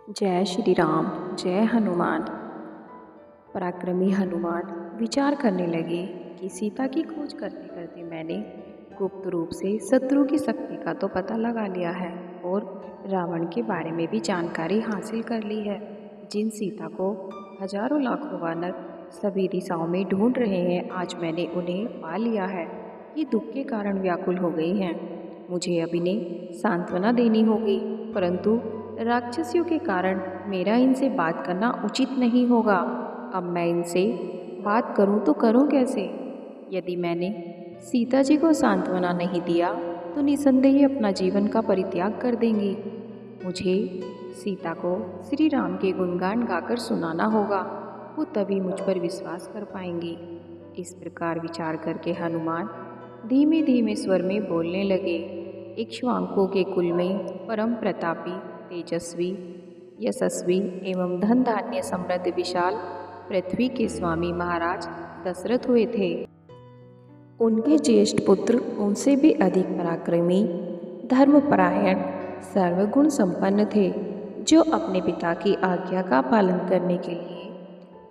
जय श्री राम। जय हनुमान। पराक्रमी हनुमान विचार करने लगे कि सीता की खोज करते करते मैंने गुप्त रूप से शत्रु की शक्ति का तो पता लगा लिया है और रावण के बारे में भी जानकारी हासिल कर ली है। जिन सीता को हजारों लाखों वानर सभी दिशाओं में ढूंढ रहे हैं, आज मैंने उन्हें पा लिया है। ये दुख के कारण व्याकुल हो गई हैं। मुझे अब इन्हें सांत्वना देनी होगी, परंतु राक्षसियों के कारण मेरा इनसे बात करना उचित नहीं होगा। अब मैं इनसे बात करूं तो करूं कैसे? यदि मैंने सीता जी को सांत्वना नहीं दिया तो निसंदेह अपना जीवन का परित्याग कर देंगी। मुझे सीता को श्री राम के गुणगान गाकर सुनाना होगा, वो तभी मुझ पर विश्वास कर पाएंगी। इस प्रकार विचार करके हनुमान धीमे धीमे स्वर में बोलने लगे। इक्ष्वाकुओं के कुल में परम प्रतापी, तेजस्वी, यशस्वी एवं धन धान्य समृद्ध विशाल पृथ्वी के स्वामी महाराज दशरथ हुए थे। उनके ज्येष्ठ पुत्र उनसे भी अधिक पराक्रमी, धर्मपरायण, सर्वगुण संपन्न थे, जो अपने पिता की आज्ञा का पालन करने के लिए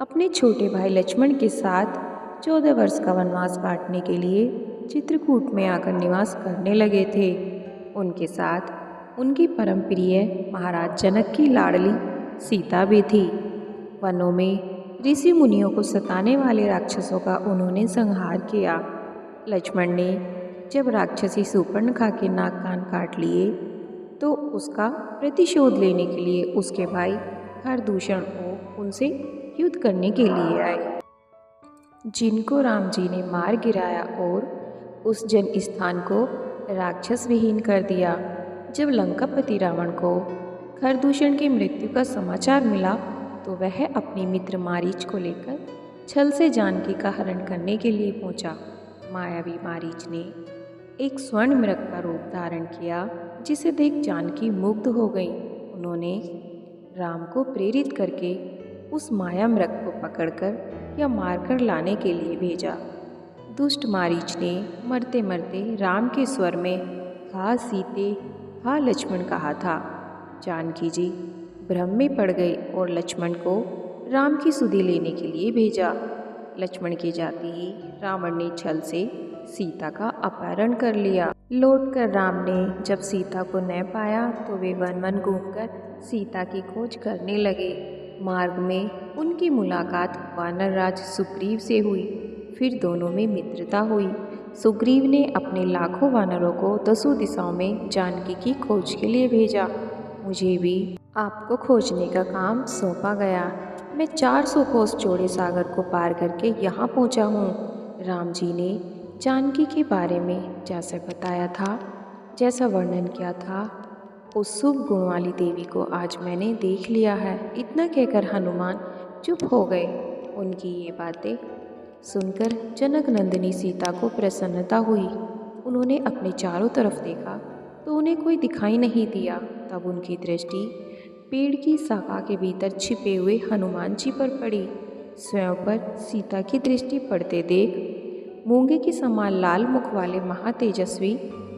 अपने छोटे भाई लक्ष्मण के साथ 14 वर्ष का वनवास काटने के लिए चित्रकूट में आकर निवास करने लगे थे। उनके साथ उनकी परम प्रिय महाराज जनक की लाडली सीता भी थी। वनों में ऋषि मुनियों को सताने वाले राक्षसों का उन्होंने संहार किया। लक्ष्मण ने जब राक्षसी शूर्पणखा के नाक कान काट लिए तो उसका प्रतिशोध लेने के लिए उसके भाई खरदूषण को उनसे युद्ध करने के लिए आए, जिनको राम जी ने मार गिराया और उस जन स्थान को राक्षस विहीन कर दिया। जब लंकापति रावण को खरदूषण की मृत्यु का समाचार मिला तो वह अपने मित्र मारीच को लेकर छल से जानकी का हरण करने के लिए पहुंचा। मायावी मारीच ने एक स्वर्ण मृग का रूप धारण किया, जिसे देख जानकी मुग्ध हो गई। उन्होंने राम को प्रेरित करके उस माया मृग को पकड़कर या मारकर लाने के लिए भेजा। दुष्ट मारीच ने मरते मरते राम के स्वर में हा सीते हा लक्ष्मण कहा था। जानकी जी भ्रम में पड़ गई और लक्ष्मण को राम की सुधि लेने के लिए भेजा। लक्ष्मण के जाते ही रावण ने छल से सीता का अपहरण कर लिया। लौटकर राम ने जब सीता को न पाया तो वे वन वन घूमकर सीता की खोज करने लगे। मार्ग में उनकी मुलाकात वानर राज सुग्रीव से हुई। फिर दोनों में मित्रता हुई। सुग्रीव ने अपने लाखों वानरों को 10 दिशाओं में जानकी की खोज के लिए भेजा। मुझे भी आपको खोजने का काम सौंपा गया। मैं 400 कोस चौड़े सागर को पार करके यहाँ पहुँचा हूँ। राम जी ने जानकी के बारे में जैसा बताया था, जैसा वर्णन किया था, उस शुभ गुण वाली देवी को आज मैंने देख लिया है। इतना कहकर हनुमान चुप हो गए। उनकी ये बातें सुनकर जनक नंदिनी सीता को प्रसन्नता हुई। उन्होंने अपने चारों तरफ देखा तो उन्हें कोई दिखाई नहीं दिया। तब उनकी दृष्टि पेड़ की शाखा के भीतर छिपे हुए हनुमान जी पर पड़ी। स्वयं पर सीता की दृष्टि पड़ते देख मूंगे के समान लाल मुख वाले महातेजस्वी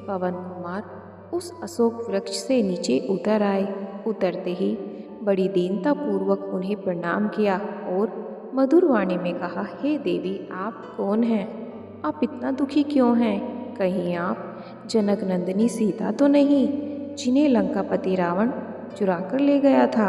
पवन कुमार उस अशोक वृक्ष से नीचे उतर आए। उतरते ही बड़ी दीनता पूर्वक उन्हें प्रणाम किया और मधुर वाणी में कहा, हे देवी, आप कौन हैं? आप इतना दुखी क्यों हैं? कहीं आप जनक नंदिनी सीता तो नहीं, जिन्हें लंकापति रावण चुरा कर ले गया था?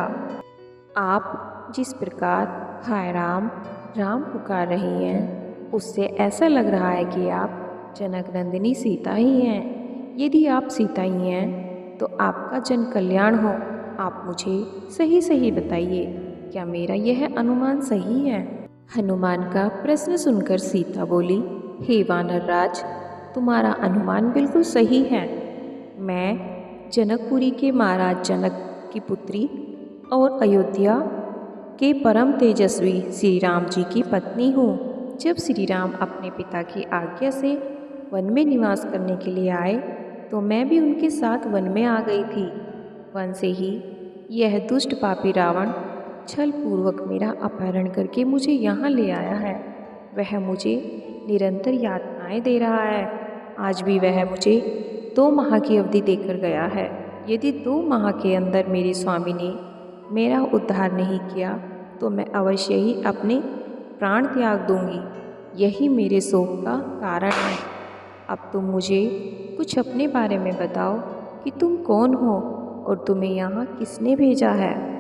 आप जिस प्रकार हाय राम राम पुकार रही हैं, उससे ऐसा लग रहा है कि आप जनक नंदिनी सीता ही हैं। यदि आप सीता ही हैं तो आपका जन कल्याण हो। आप मुझे सही सही बताइए, क्या मेरा यह अनुमान सही है? हनुमान का प्रश्न सुनकर सीता बोली, हे वानर राज, तुम्हारा अनुमान बिल्कुल सही है। मैं जनकपुरी के महाराज जनक की पुत्री और अयोध्या के परम तेजस्वी श्री राम जी की पत्नी हूँ। जब श्री राम अपने पिता की आज्ञा से वन में निवास करने के लिए आए तो मैं भी उनके साथ वन में आ गई थी। वन से ही यह दुष्ट पापी रावण छल पूर्वक मेरा अपहरण करके मुझे यहाँ ले आया है। वह मुझे निरंतर यातनाएं दे रहा है। आज भी वह मुझे 2 माह की अवधि देकर गया है। यदि 2 माह के अंदर मेरे स्वामी ने मेरा उद्धार नहीं किया तो मैं अवश्य ही अपने प्राण त्याग दूंगी। यही मेरे शोक का कारण है। अब तुम मुझे कुछ अपने बारे में बताओ कि तुम कौन हो और तुम्हें यहाँ किसने भेजा है।